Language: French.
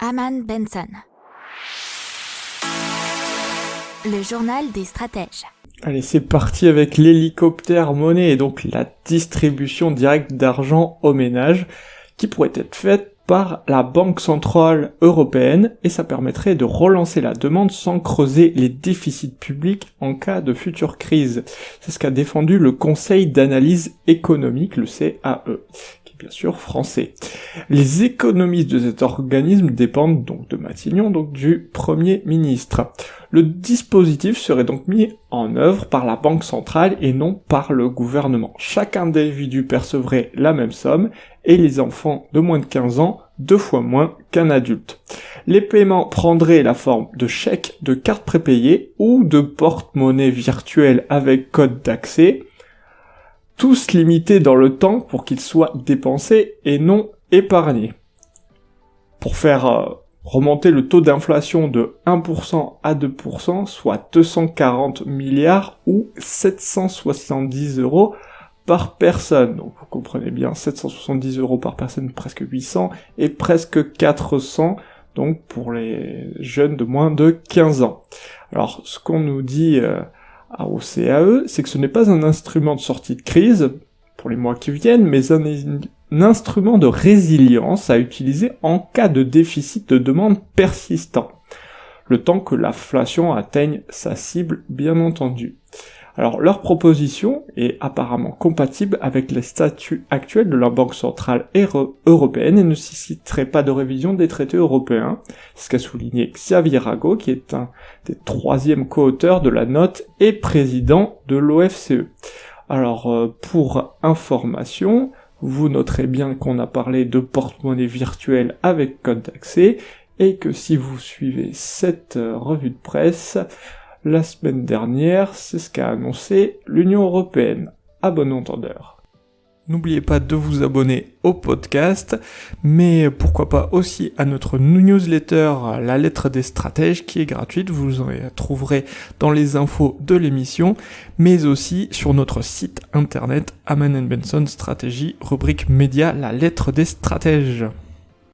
Aman Benson. Le journal des stratèges. Allez, c'est parti avec l'hélicoptère monnaie et donc la distribution directe d'argent aux ménages qui pourrait être faite par la Banque Centrale Européenne et ça permettrait de relancer la demande sans creuser les déficits publics en cas de future crise. C'est ce qu'a défendu le Conseil d'analyse économique, le CAE, qui est bien sûr français. Les économistes de cet organisme dépendent donc de Matignon, donc du Premier ministre. Le dispositif serait donc mis en œuvre par la Banque centrale et non par le gouvernement. Chaque individu percevrait la même somme et les enfants de moins de 15 ans 2 fois moins qu'un adulte. Les paiements prendraient la forme de chèques, de cartes prépayées ou de porte-monnaie virtuelles avec code d'accès, tous limités dans le temps pour qu'ils soient dépensés et non épargnés. Pour faire remonter le taux d'inflation de 1% à 2%, soit 240 milliards ou 770 € par personne. Donc vous comprenez bien, 770 € par personne, presque 800, et presque 400, donc pour les jeunes de moins de 15 ans. Alors ce qu'on nous dit au CAE, c'est que ce n'est pas un instrument de sortie de crise pour les mois qui viennent, mais un instrument de résilience à utiliser en cas de déficit de demande persistant, le temps que l'inflation atteigne sa cible, bien entendu. Alors, leur proposition est apparemment compatible avec les statuts actuels de la Banque Centrale Européenne et ne nécessiterait pas de révision des traités européens, ce qu'a souligné Xavier Rago, qui est un des 3e co-auteurs de la note et président de l'OFCE. Alors, pour information, vous noterez bien qu'on a parlé de porte-monnaie virtuelle avec code d'accès, et que si vous suivez cette revue de presse, la semaine dernière, c'est ce qu'a annoncé l'Union Européenne. À bon entendeur. N'oubliez pas de vous abonner au podcast, mais pourquoi pas aussi à notre newsletter La Lettre des Stratèges qui est gratuite, vous en trouverez dans les infos de l'émission, mais aussi sur notre site internet Aman Benson Stratégie, rubrique média La Lettre des Stratèges.